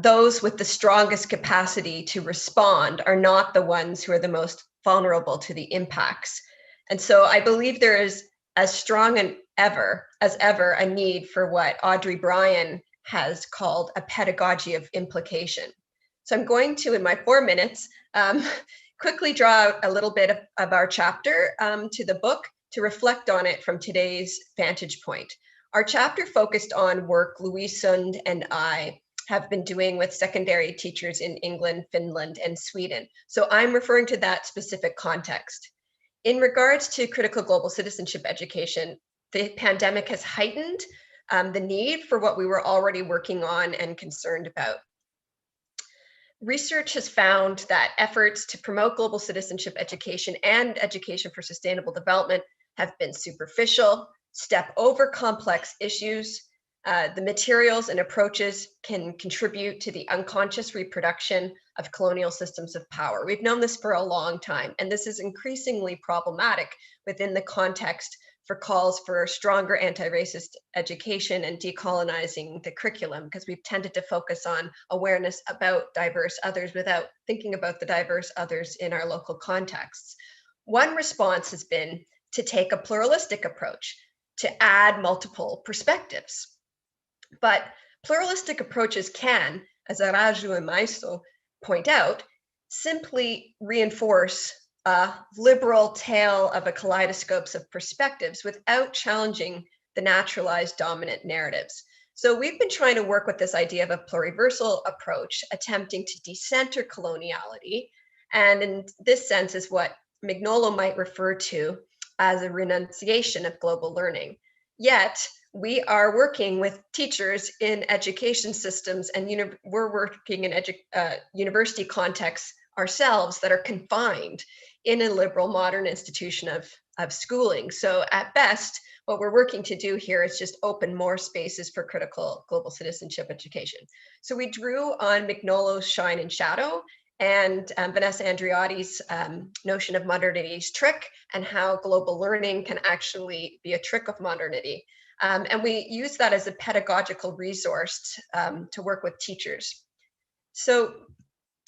those with the strongest capacity to respond are not the ones who are the most vulnerable to the impacts. And so I believe there is as strong as ever a need for what Audrey Bryan has called a pedagogy of implication. So I'm going to, in my 4 minutes, quickly draw out a little bit of our chapter to the book to reflect on it from today's vantage point. Our chapter focused on work Louise Sund and I have been doing with secondary teachers in England, Finland, and Sweden. So I'm referring to that specific context. In regards to critical global citizenship education, the pandemic has heightened the need for what we were already working on and concerned about. Research has found that efforts to promote global citizenship education and education for sustainable development have been superficial, step over complex issues. The materials and approaches can contribute to the unconscious reproduction of colonial systems of power. We've known this for a long time, and this is increasingly problematic within the context for calls for stronger anti-racist education and decolonizing the curriculum, because we've tended to focus on awareness about diverse others without thinking about the diverse others in our local contexts. One response has been to take a pluralistic approach, to add multiple perspectives. But pluralistic approaches can, as Araju and Maiso point out, simply reinforce a liberal tale of a kaleidoscope of perspectives without challenging the naturalized dominant narratives. So we've been trying to work with this idea of a pluriversal approach, attempting to decenter coloniality. And in this sense is what Mignolo might refer to as a renunciation of global learning. Yet, we are working with teachers in education systems, and we're working in university contexts ourselves that are confined in a liberal modern institution of schooling. So at best, what we're working to do here is just open more spaces for critical global citizenship education. So we drew on Mignolo's Shine and Shadow and Vanessa Andreotti's notion of modernity's trick, and how global learning can actually be a trick of modernity. And we use that as a pedagogical resource to work with teachers. So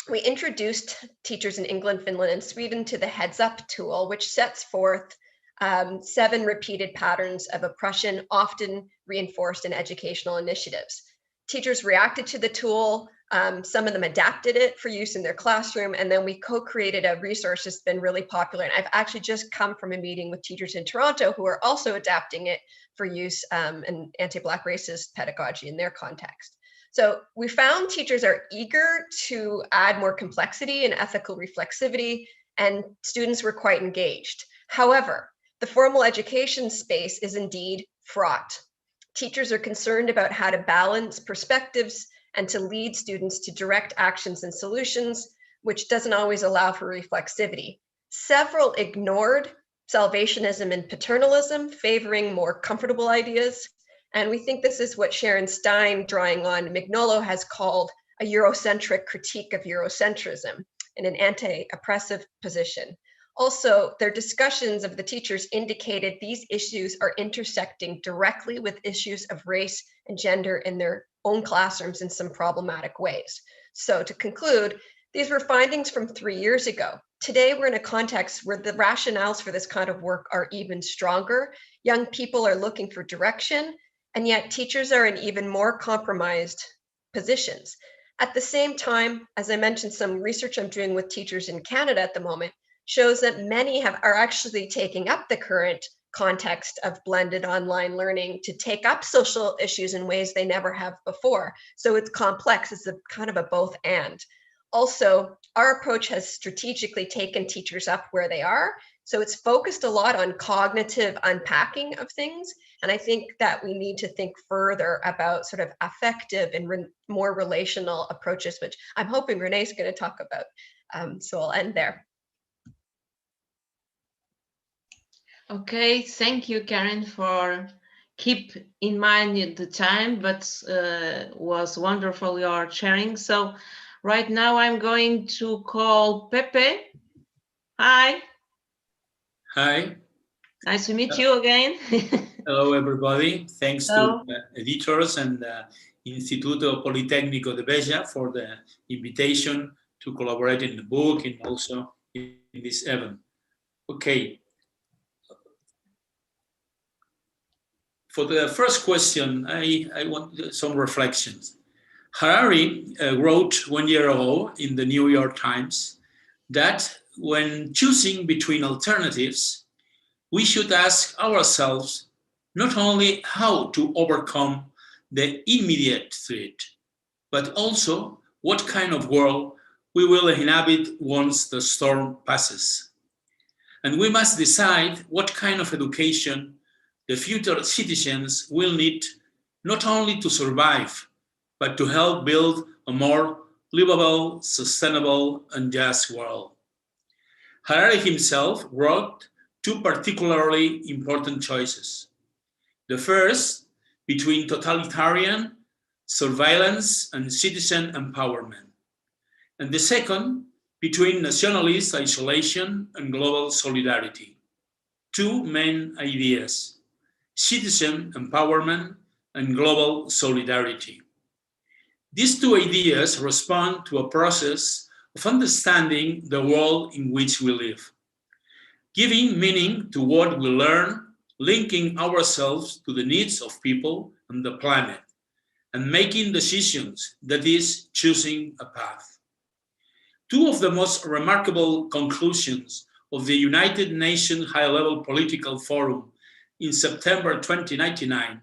we introduced teachers in England, Finland, and Sweden to the Heads Up tool, which sets forth 7 repeated patterns of oppression, often reinforced in educational initiatives. Teachers reacted to the tool. Some of them adapted it for use in their classroom, and then we co-created a resource that's been really popular. And I've actually just come from a meeting with teachers in Toronto who are also adapting it for use in anti-Black racist pedagogy in their context. So we found teachers are eager to add more complexity and ethical reflexivity, and students were quite engaged. However, the formal education space is indeed fraught. Teachers are concerned about how to balance perspectives and to lead students to direct actions and solutions, which doesn't always allow for reflexivity. Several ignored salvationism and paternalism, favoring more comfortable ideas. And we think this is what Sharon Stein, drawing on Mignolo, has called a Eurocentric critique of Eurocentrism in an anti-oppressive position. Also, their discussions of the teachers indicated these issues are intersecting directly with issues of race and gender in their own classrooms in some problematic ways. So to conclude, these were findings from 3 years ago. Today, we're in a context where the rationales for this kind of work are even stronger. Young people are looking for direction, and yet teachers are in even more compromised positions. At the same time, as I mentioned, some research I'm doing with teachers in Canada at the moment shows that many are actually taking up the current context of blended online learning to take up social issues in ways they never have before. So it's complex, it's a kind of a both and. Also, our approach has strategically taken teachers up where they are. So it's focused a lot on cognitive unpacking of things. And I think that we need to think further about sort of affective and more relational approaches, which I'm hoping Renee's going to talk about. So I'll end there. Okay, thank you, Karen, for keep in mind the time, but was wonderful your sharing. So right now I'm going to call Pepe. Hi. Hi. Nice to meet you again. Hello, everybody. Thanks to editors and Instituto Politécnico de Beja for the invitation to collaborate in the book and also in this event. Okay. For the first question, I want some reflections. Harari wrote 1 year ago in the New York Times that when choosing between alternatives, we should ask ourselves not only how to overcome the immediate threat, but also what kind of world we will inhabit once the storm passes. And we must decide what kind of education the future citizens will need not only to survive, but to help build a more livable, sustainable, and just world. Harari himself wrote two particularly important choices. The first, between totalitarian surveillance and citizen empowerment. And the second, between nationalist isolation and global solidarity. Two main ideas, citizen empowerment and global solidarity. These two ideas respond to a process of understanding the world in which we live, giving meaning to what we learn, linking ourselves to the needs of people and the planet, and making decisions, that is, choosing a path. Two of the most remarkable conclusions of the United Nations High-Level Political Forum in September 2019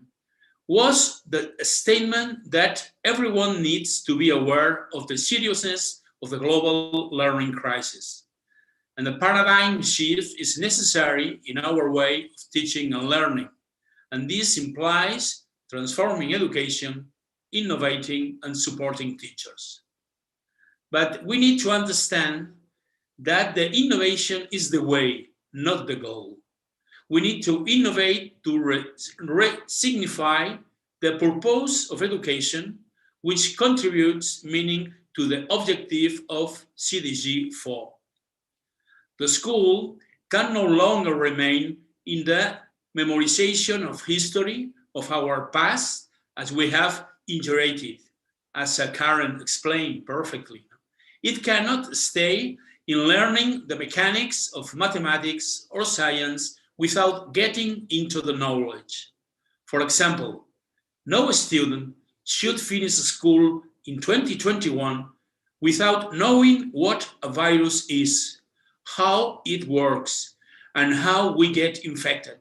was the statement that everyone needs to be aware of the seriousness of the global learning crisis. And the paradigm shift is necessary in our way of teaching and learning. And this implies transforming education, innovating, and supporting teachers. But we need to understand that the innovation is the way, not the goal. We need to innovate to signify the purpose of education, which contributes meaning to the objective of CDG 4. The school can no longer remain in the memorization of history of our past, as we have iterated, as Karen explained perfectly. It cannot stay in learning the mechanics of mathematics or science without getting into the knowledge. For example, no student should finish school in 2021 without knowing what a virus is, how it works, and how we get infected.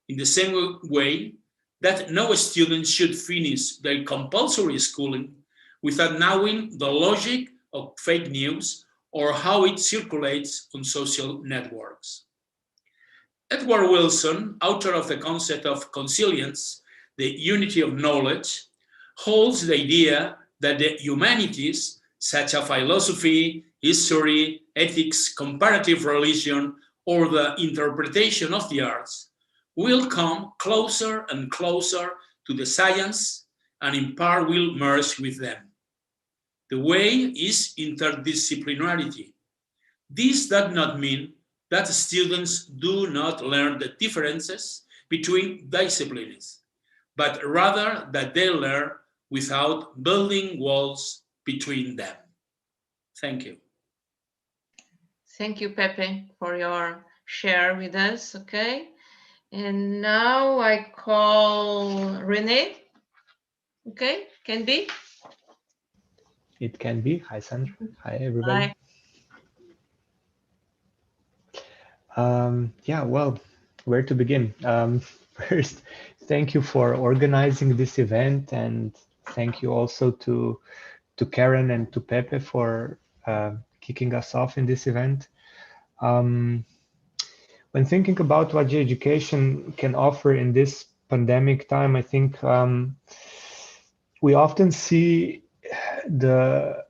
In the same way that no student should finish their compulsory schooling without knowing the logic of fake news or how it circulates on social networks. Edward Wilson, author of the concept of consilience, the unity of knowledge, holds the idea that the humanities, such as philosophy, history, ethics, comparative religion, or the interpretation of the arts, will come closer and closer to the science and in part will merge with them. The way is interdisciplinarity. This does not mean that students do not learn the differences between disciplines, but rather that they learn without building walls between them. Thank you. Thank you, Pepe, for your share with us, okay? And now I call Renee. Okay, can be? It can be. Hi, Sandra. Hi, everybody. Hi. Yeah, well, where to begin? First, thank you for organizing this event, and thank you also to Karen and to Pepe for kicking us off in this event. When thinking about what education can offer in this pandemic time, I think we often see the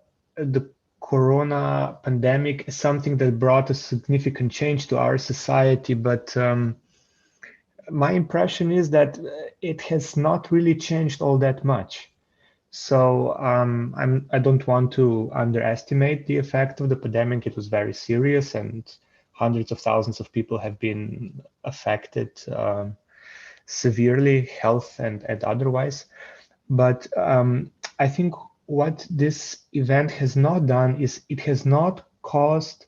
corona pandemic is something that brought a significant change to our society, but my impression is that it has not really changed all that much. So I don't want to underestimate the effect of the pandemic. It was very serious, and hundreds of thousands of people have been affected severely, health and otherwise. But I think what this event has not done is it has not caused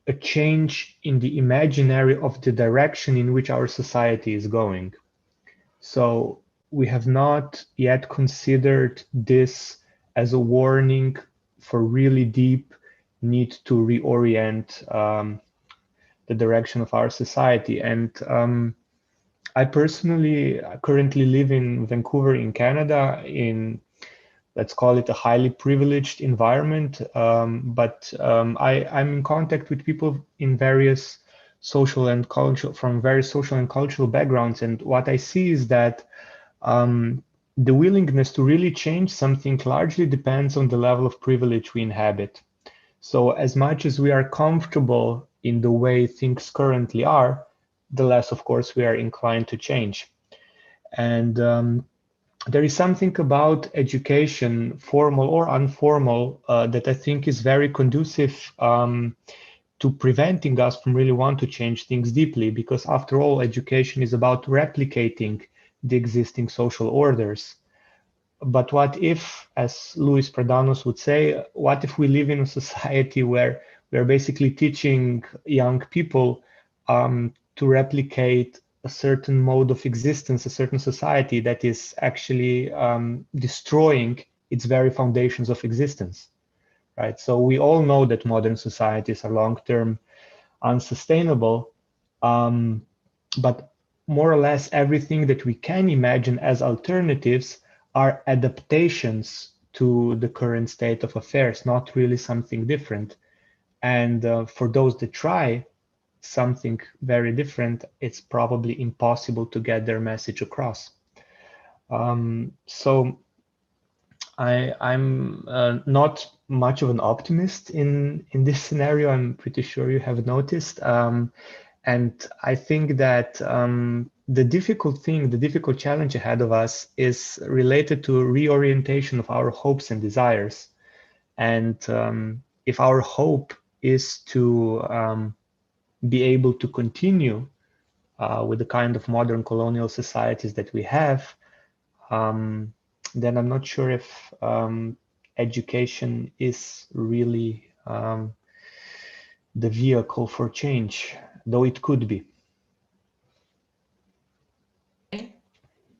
a change in the imaginary of the direction in which our society is going. So we have not yet considered this as a warning for really deep need to reorient the direction of our society. And I personally currently live in Vancouver, in Canada, in, let's call it, a highly privileged environment. I'm in contact with people in various social and cultural, from various social and cultural backgrounds. And what I see is that the willingness to really change something largely depends on the level of privilege we inhabit. So as much as we are comfortable in the way things currently are, the less, of course, we are inclined to change. And there is something about education, formal or informal, that I think is very conducive to preventing us from really want to change things deeply, because after all, education is about replicating the existing social orders. But what if, as Luis Pradanos would say, what if we live in a society where we're basically teaching young people to replicate a certain mode of existence, a certain society that is actually destroying its very foundations of existence, right? So we all know that modern societies are long-term unsustainable, but more or less everything that we can imagine as alternatives are adaptations to the current state of affairs, not really something different. And for those that try something very different, it's probably impossible to get their message across. So I'm not much of an optimist in this scenario. I'm pretty sure you have noticed. And I think that the difficult challenge ahead of us is related to reorientation of our hopes and desires. And if our hope is to be able to continue with the kind of modern colonial societies that we have, then I'm not sure if education is really the vehicle for change, though it could be.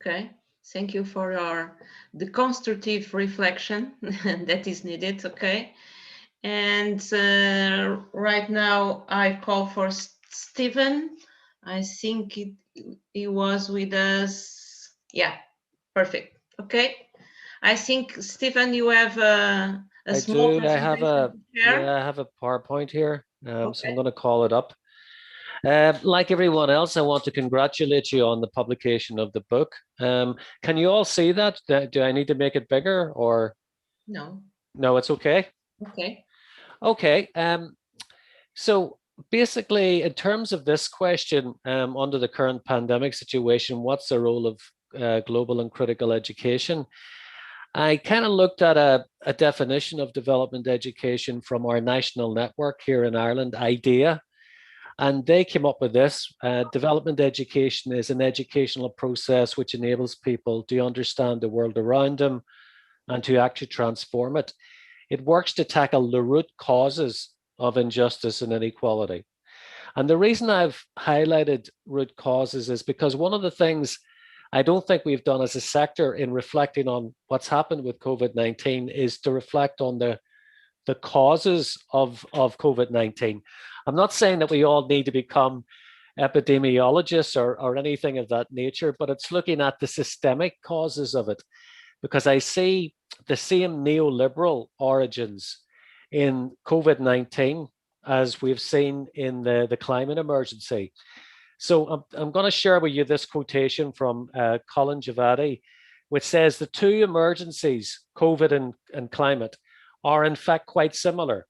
Okay. Thank you for the constructive reflection that is needed. Okay. And right now I call for Stephen. I think he was with us. Yeah, perfect. Okay. I think, Stephen, you have a small presentation. I have a PowerPoint here. Okay. So I'm going to call it up. Like everyone else, I want to congratulate you on the publication of the book. Can you all see that? Do I need to make it bigger or? No. No, it's okay. Okay. Okay. So basically, in terms of this question, under the current pandemic situation, what's the role of global and critical education? I kind of looked at a definition of development education from our national network here in Ireland, IDEA, and they came up with this. Development education is an educational process which enables people to understand the world around them and to actually transform it. It works to tackle the root causes of injustice and inequality. And the reason I've highlighted root causes is because one of the things I don't think we've done as a sector in reflecting on what's happened with COVID-19 is to reflect on the causes of COVID-19. I'm not saying that we all need to become epidemiologists or anything of that nature, but it's looking at the systemic causes of it, because I see the same neoliberal origins in COVID-19 as we've seen in the climate emergency. So I'm going to share with you this quotation from Colin Javadi, which says the two emergencies, COVID and climate, are in fact quite similar.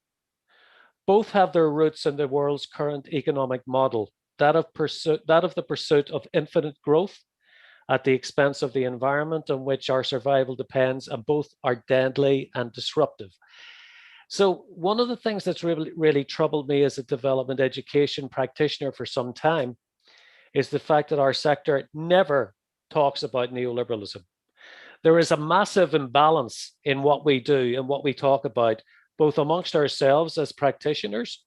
Both have their roots in the world's current economic model, that of the pursuit of infinite growth at the expense of the environment on which our survival depends, and both are deadly and disruptive. So one of the things that's really troubled me as a development education practitioner for some time is the fact that our sector never talks about neoliberalism. There is a massive imbalance in what we do and what we talk about, both amongst ourselves as practitioners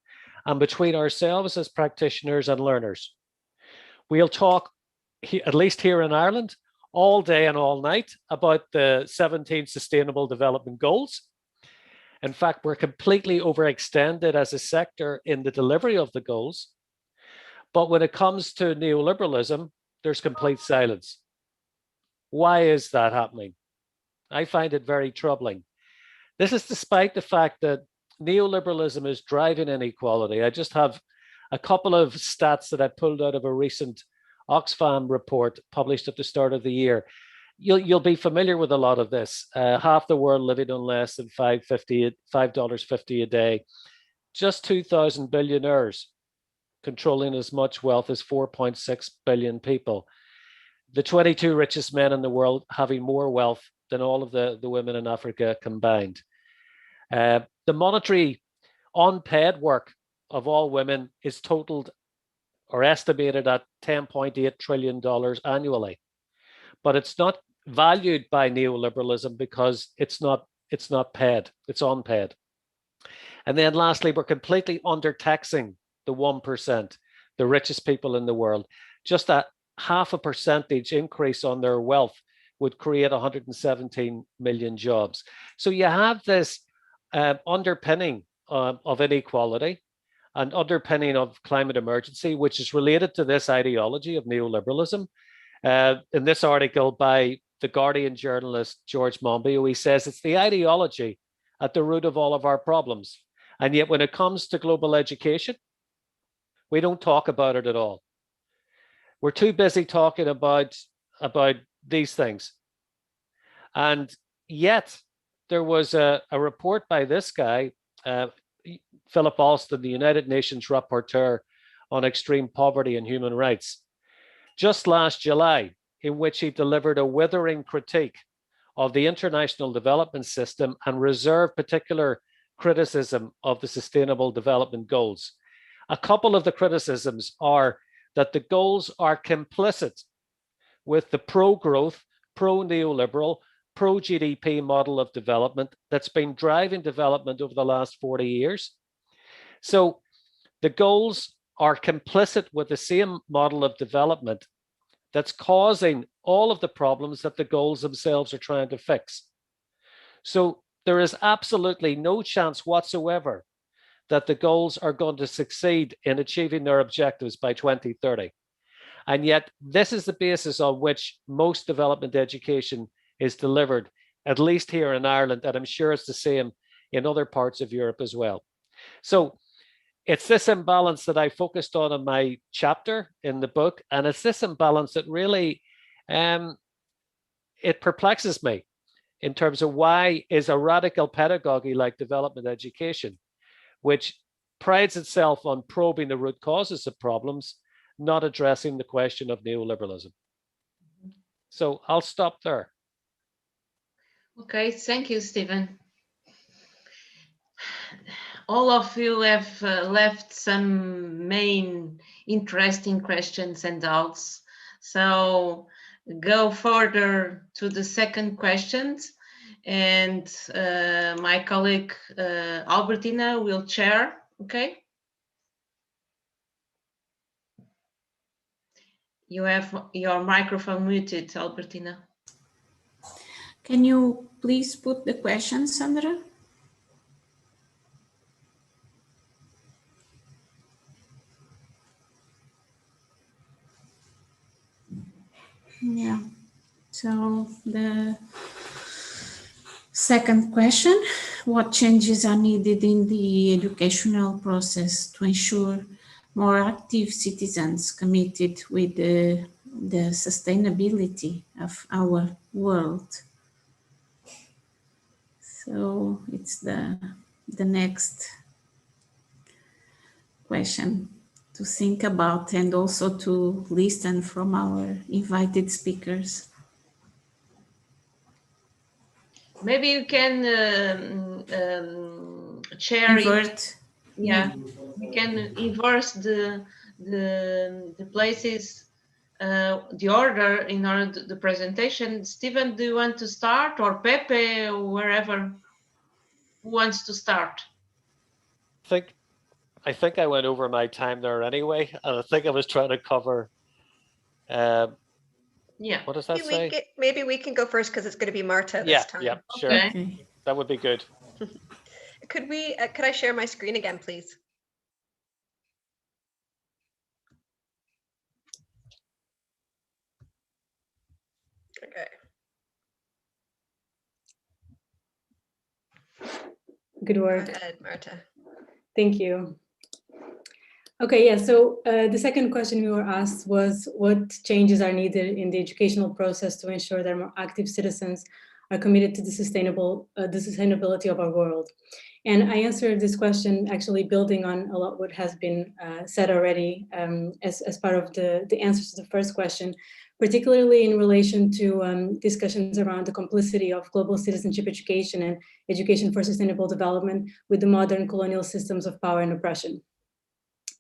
and between ourselves as practitioners and learners. We'll talk, at least here in Ireland, all day and all night about the 17 Sustainable Development Goals. In fact, we're completely overextended as a sector in the delivery of the goals. But when it comes to neoliberalism, there's complete silence. Why is that happening? I find it very troubling. This is despite the fact that neoliberalism is driving inequality. I just have a couple of stats that I pulled out of a recent Oxfam report published at the start of the year. You'll be familiar with a lot of this. Half the world living on less than $5.50 a day. Just 2,000 billionaires controlling as much wealth as 4.6 billion people. The 22 richest men in the world having more wealth than all of the women in Africa combined. The monetary unpaid work of all women is totaled or estimated at $10.8 trillion annually. But it's not valued by neoliberalism because it's not paid, it's unpaid. And then lastly, we're completely undertaxing the 1%, the richest people in the world. Just a 0.5% increase on their wealth would create 117 million jobs. So you have this underpinning of inequality and underpinning of climate emergency, which is related to this ideology of neoliberalism. In this article by the Guardian journalist George Monbiot, he says it's the ideology at the root of all of our problems. And yet when it comes to global education, we don't talk about it at all. We're too busy talking about these things. And yet there was a report by this guy, Philip Alston, the United Nations Rapporteur on Extreme Poverty and Human Rights, just last July, in which he delivered a withering critique of the international development system and reserved particular criticism of the Sustainable Development Goals. A couple of the criticisms are that the goals are complicit with the pro-growth, pro-neoliberal, pro-GDP model of development that's been driving development over the last 40 years. So the goals are complicit with the same model of development that's causing all of the problems that the goals themselves are trying to fix. So there is absolutely no chance whatsoever that the goals are going to succeed in achieving their objectives by 2030. And yet this is the basis on which most development education is delivered, at least here in Ireland, and I'm sure it's the same in other parts of Europe as well. So it's this imbalance that I focused on in my chapter in the book, and it's this imbalance that really, it perplexes me in terms of why is a radical pedagogy like development education, which prides itself on probing the root causes of problems, not addressing the question of neoliberalism. So I'll stop there. Okay, thank you, Stephen. All of you have left some main interesting questions and doubts. So go further to the second questions, and my colleague Albertina will chair, okay? You have your microphone muted, Albertina. Can you please put the question, Sandra? Yeah, so the second question, what changes are needed in the educational process to ensure more active citizens committed with the sustainability of our world? So it's the next question to think about and also to listen from our invited speakers. Maybe you can share invert. Yeah, we can inverse the places the order in order the presentation. Stephen, do you want to start, or Pepe, or wherever who wants to start? I think I went over my time there anyway, and I think I was trying to cover. Yeah. What does that say? Maybe we can go first because it's going to be Marta this time. Yeah, sure. Okay. That would be good. Could we? Could I share my screen again, please? Okay. Good work. Go ahead, Marta. Thank you. Okay, yeah, so the second question we were asked was what changes are needed in the educational process to ensure that more active citizens are committed to the sustainability of our world. And I answered this question actually building on a lot what has been said already as part of the answers to the first question, particularly in relation to discussions around the complicity of global citizenship education and education for sustainable development with the modern colonial systems of power and oppression.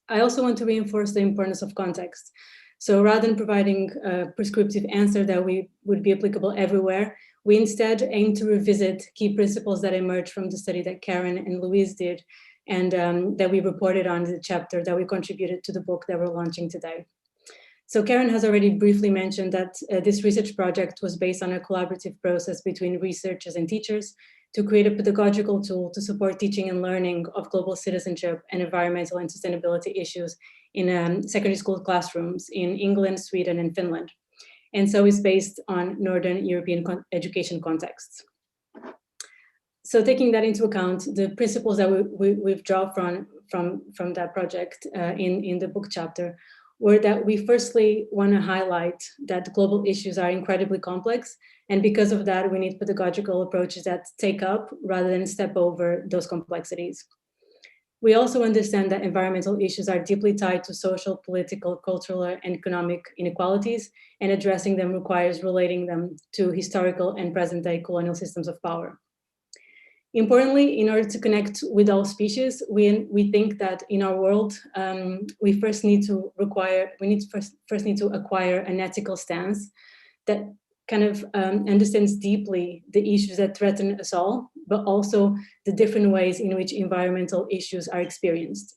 I also want to reinforce the importance of context. So rather than providing a prescriptive answer that would be applicable everywhere, we instead aim to revisit key principles that emerged from the study that Karen and Louise did, and that we reported on the chapter that we contributed to the book that we're launching today. So Karen has already briefly mentioned that this research project was based on a collaborative process between researchers and teachers to create a pedagogical tool to support teaching and learning of global citizenship and environmental and sustainability issues in secondary school classrooms in England, Sweden, and Finland. And so it's based on Northern European education contexts. So taking that into account, the principles that we've drawn from that project in the book chapter were that we firstly want to highlight that global issues are incredibly complex, and because of that, we need pedagogical approaches that take up rather than step over those complexities. We also understand that environmental issues are deeply tied to social, political, cultural, and economic inequalities, and addressing them requires relating them to historical and present-day colonial systems of power. Importantly, in order to connect with all species, we think that in our world, we first need to acquire an ethical stance that kind of understands deeply the issues that threaten us all, but also the different ways in which environmental issues are experienced.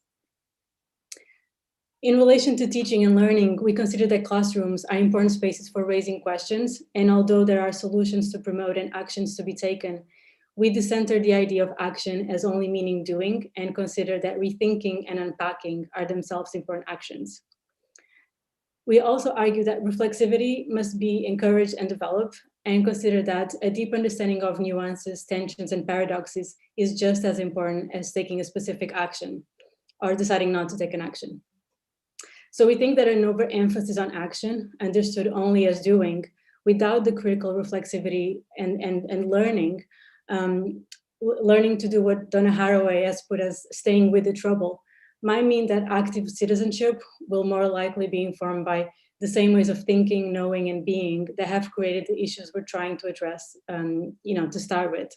In relation to teaching and learning, we consider that classrooms are important spaces for raising questions, and although there are solutions to promote and actions to be taken, we decenter the idea of action as only meaning doing and consider that rethinking and unpacking are themselves important actions. We also argue that reflexivity must be encouraged and developed, and consider that a deep understanding of nuances, tensions, and paradoxes is just as important as taking a specific action or deciding not to take an action. So we think that an overemphasis on action, understood only as doing, without the critical reflexivity and learning, learning to do what Donna Haraway has put as staying with the trouble, might mean that active citizenship will more likely be informed by the same ways of thinking, knowing, and being that have created the issues we're trying to address, to start with.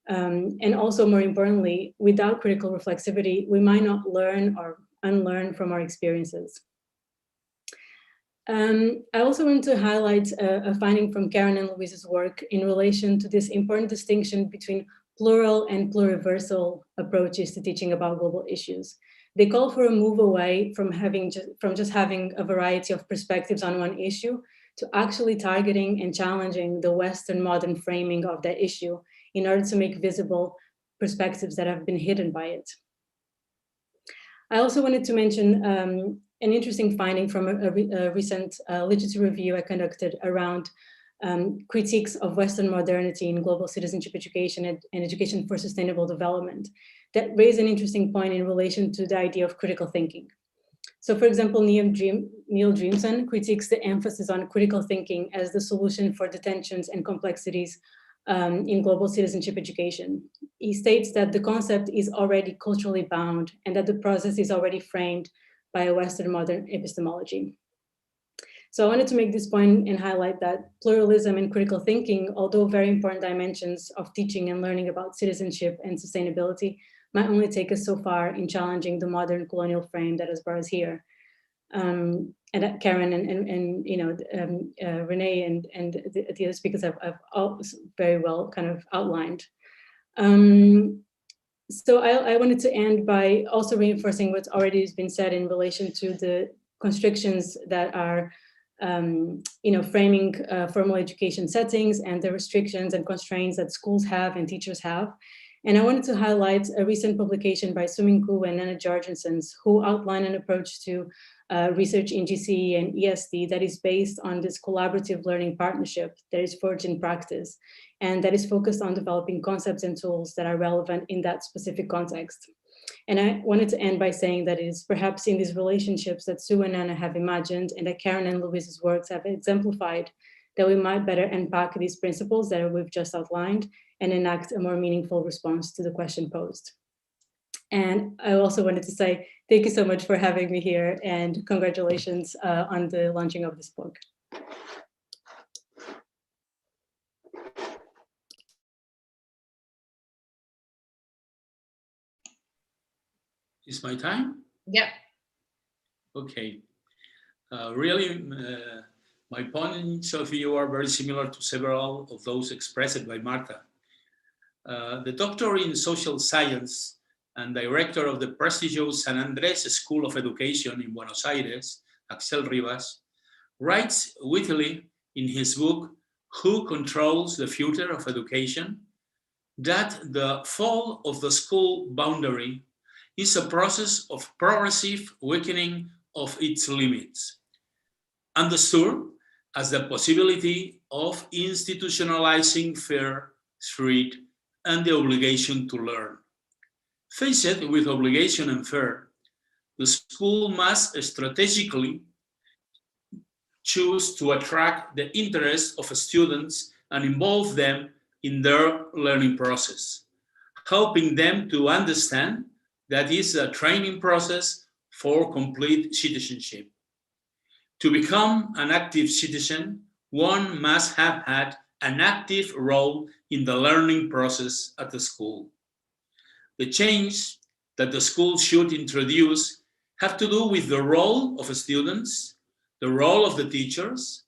And also, more importantly, without critical reflexivity, we might not learn or unlearn from our experiences. I also want to highlight a finding from Karen and Louise's work in relation to this important distinction between plural and pluriversal approaches to teaching about global issues. They call for a move away from just having a variety of perspectives on one issue to actually targeting and challenging the Western modern framing of that issue in order to make visible perspectives that have been hidden by it. I also wanted to mention an interesting finding from a recent literature review I conducted around critiques of Western modernity in global citizenship education and education for sustainable development that raise an interesting point in relation to the idea of critical thinking. So for example, Neil Dreamson critiques the emphasis on critical thinking as the solution for the tensions and complexities in global citizenship education. He states that the concept is already culturally bound and that the process is already framed by a Western modern epistemology. So I wanted to make this point and highlight that pluralism and critical thinking, although very important dimensions of teaching and learning about citizenship and sustainability, might only take us so far in challenging the modern colonial frame that has brought us here. And Karen and you know, Renee and the other speakers have all very well kind of outlined. So I wanted to end by also reinforcing what's already been said in relation to the constrictions that are you know, framing formal education settings and the restrictions and constraints that schools have and teachers have. And I wanted to highlight a recent publication by Suming Koo and Nana Jargensons, who outline an approach to research in GCE and ESD that is based on this collaborative learning partnership that is forged in practice, and that is focused on developing concepts and tools that are relevant in that specific context. And I wanted to end by saying that it is perhaps in these relationships that Sue and Anna have imagined and that Karen and Louise's works have exemplified that we might better unpack these principles that we've just outlined and enact a more meaningful response to the question posed. And I also wanted to say thank you so much for having me here, and congratulations on the launching of this book. Is my time? Yeah. Okay. Really, my points of view are very similar to several of those expressed by Marta. The doctor in social science and director of the prestigious San Andrés School of Education in Buenos Aires, Axel Rivas, writes wittily in his book, Who Controls the Future of Education, that the fall of the school boundary is a process of progressive weakening of its limits, understood as the possibility of institutionalizing fair, threat, and the obligation to learn. Faced with obligation and fair, the school must strategically choose to attract the interest of students and involve them in their learning process, helping them to understand that it's a training process for complete citizenship. To become an active citizen, one must have had an active role in the learning process at the school. The change that the school should introduce have to do with the role of students, the role of the teachers,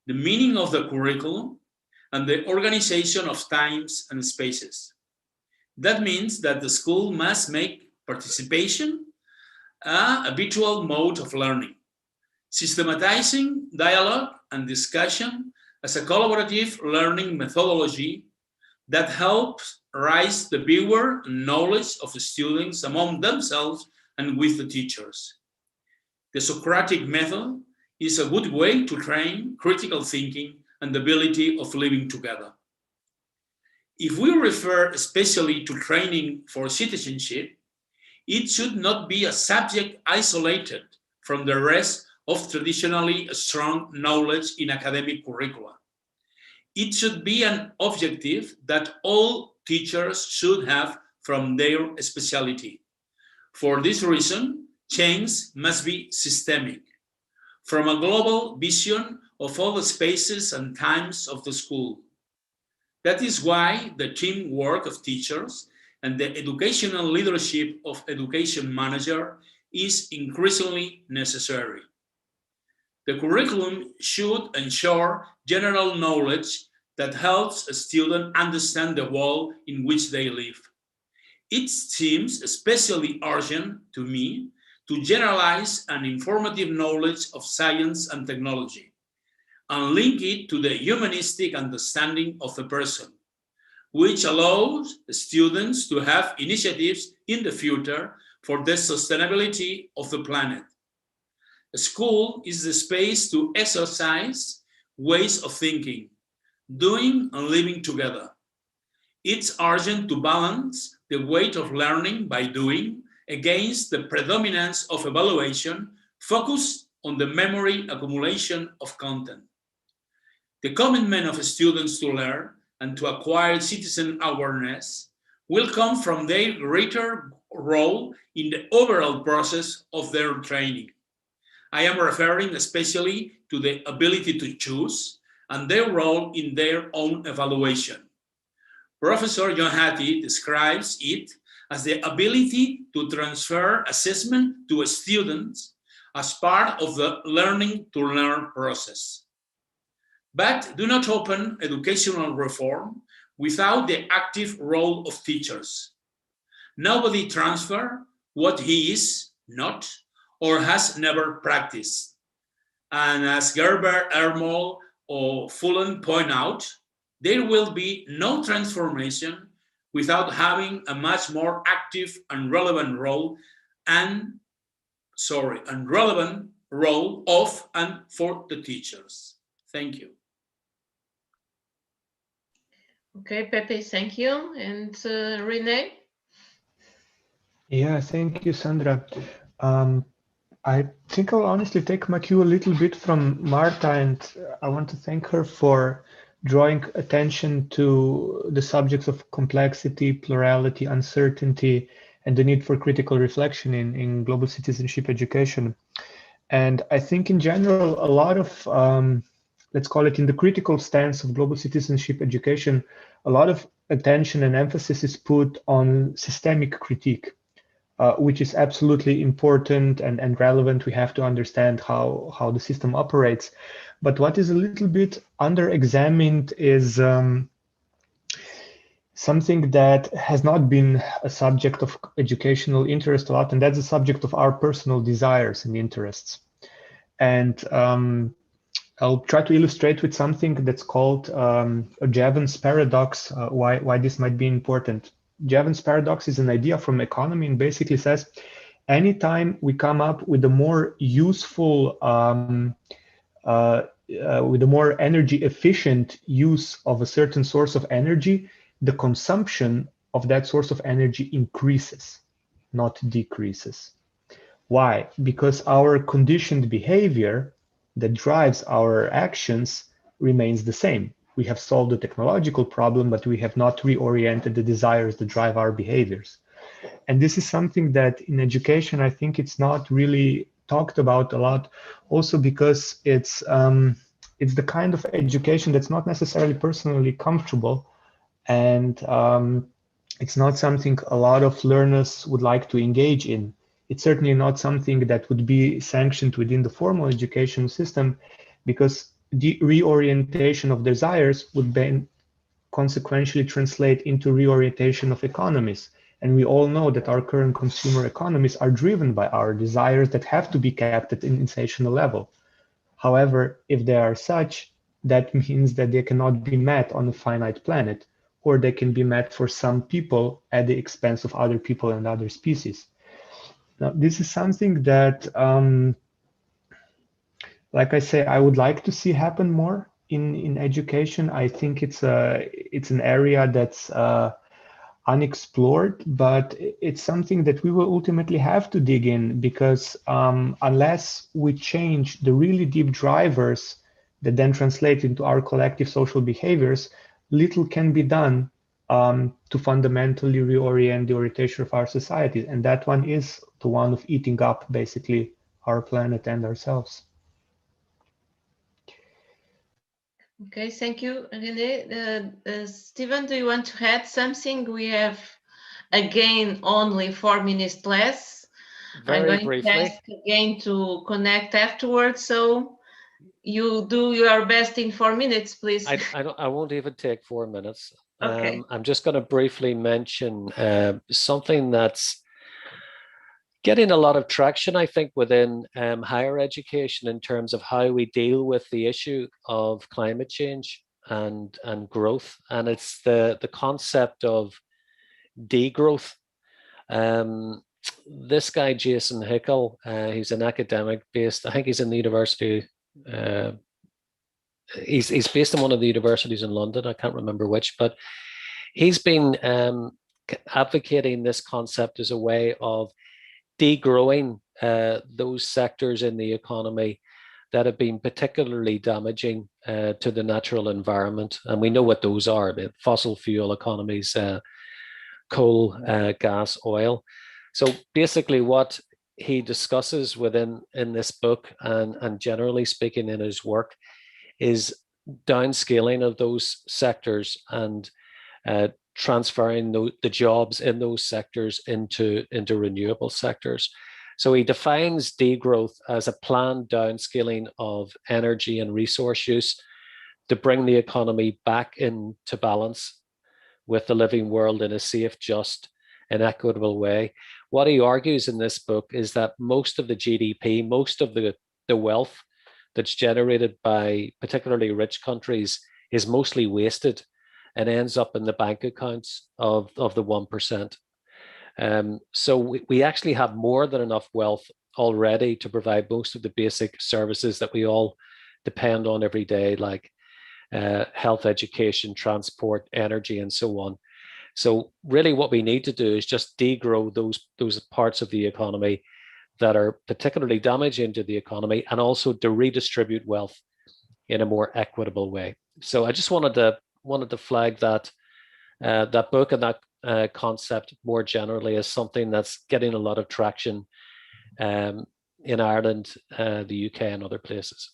the meaning of the curriculum, and the organization of times and spaces. That means that the school must make participation a habitual mode of learning, systematizing dialogue and discussion as a collaborative learning methodology that helps raise the viewer knowledge of the students among themselves and with the teachers. The Socratic method is a good way to train critical thinking and the ability of living together. If we refer especially to training for citizenship, it should not be a subject isolated from the rest of traditionally strong knowledge in academic curricula. It should be an objective that all teachers should have from their specialty. For this reason, change must be systemic, from a global vision of all the spaces and times of the school. That is why the teamwork of teachers and the educational leadership of education manager is increasingly necessary. The curriculum should ensure general knowledge that helps a student understand the world in which they live. It seems especially urgent to me to generalize an informative knowledge of science and technology and link it to the humanistic understanding of the person, which allows students to have initiatives in the future for the sustainability of the planet. A school is the space to exercise ways of thinking, doing and living together. It's urgent to balance the weight of learning by doing against the predominance of evaluation focused on the memory accumulation of content. The commitment of students to learn and to acquire citizen awareness will come from their greater role in the overall process of their training. I am referring especially to the ability to choose and their role in their own evaluation. Professor John Hattie describes it as the ability to transfer assessment to students as part of the learning to learn process. But do not open educational reform without the active role of teachers. Nobody transfer what he is not or has never practiced. And as Gerber, Ermol, or Fullen point out, there will be no transformation without having a much more active and relevant role relevant role of and for the teachers. Thank you. Okay, Pepe, thank you. And Renee? Yeah, thank you, Sandra. I think I'll honestly take my cue a little bit from Marta, and I want to thank her for drawing attention to the subjects of complexity, plurality, uncertainty, and the need for critical reflection in global citizenship education. And I think in general, a lot of, let's call it in the critical stance of global citizenship education, a lot of attention and emphasis is put on systemic critique. Which is absolutely important and relevant. We have to understand how the system operates. But what is a little bit under-examined is something that has not been a subject of educational interest a lot, and that's the subject of our personal desires and interests. And I'll try to illustrate with something that's called a Jevons paradox, why this might be important. Jevons paradox is an idea from economy and basically says, anytime we come up with a more useful, with a more energy efficient use of a certain source of energy, the consumption of that source of energy increases, not decreases. Why? Because our conditioned behavior that drives our actions remains the same. We have solved the technological problem, but we have not reoriented the desires that drive our behaviors. And this is something that in education, I think it's not really talked about a lot, also because it's the kind of education that's not necessarily personally comfortable, and it's not something a lot of learners would like to engage in. It's certainly not something that would be sanctioned within the formal education system, because the reorientation of desires would then consequentially translate into reorientation of economies. And we all know that our current consumer economies are driven by our desires that have to be kept at an insatiable level. However, if they are such, that means that they cannot be met on a finite planet, or they can be met for some people at the expense of other people and other species. Now, this is something that, like I say, I would like to see happen more in education. I think it's an area that's unexplored, but it's something that we will ultimately have to dig in, because unless we change the really deep drivers that then translate into our collective social behaviors, little can be done to fundamentally reorient the orientation of our societies. And that one is the one of eating up basically our planet and ourselves. Okay, thank you, Rene. Stephen, do you want to add something? We have, again, only 4 minutes less. Very I'm going briefly. to ask again to connect afterwards, so you do your best in 4 minutes, please. I won't even take 4 minutes. Okay. I'm just going to briefly mention something that's getting a lot of traction, I think, within higher education in terms of how we deal with the issue of climate change and growth. And it's the concept of degrowth. This guy, Jason Hickel, he's an academic based, I think he's in the university, he's based in one of the universities in London, I can't remember which, but he's been advocating this concept as a way of degrowing those sectors in the economy that have been particularly damaging to the natural environment. And we know what those are: the fossil fuel economies, coal, gas, oil. So basically what he discusses in this book, and generally speaking in his work, is downscaling of those sectors and transferring the jobs in those sectors into renewable sectors. So he defines degrowth as a planned downscaling of energy and resource use to bring the economy back into balance with the living world in a safe, just, and equitable way. What he argues in this book is that most of the GDP, most of the wealth that's generated by particularly rich countries is mostly wasted and ends up in the bank accounts of the 1%. So we actually have more than enough wealth already to provide most of the basic services that we all depend on every day, like health, education, transport, energy, and so on. So really what we need to do is just degrow those parts of the economy that are particularly damaging to the economy, and also to redistribute wealth in a more equitable way. So I just wanted to flag that that book and that concept more generally as something that's getting a lot of traction in Ireland, the UK, and other places.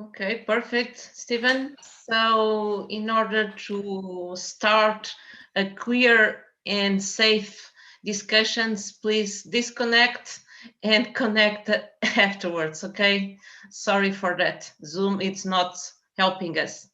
Okay, perfect, Stephen. So in order to start a clear and safe discussions, please disconnect and connect afterwards, okay? Sorry for that. Zoom, it's not helping us.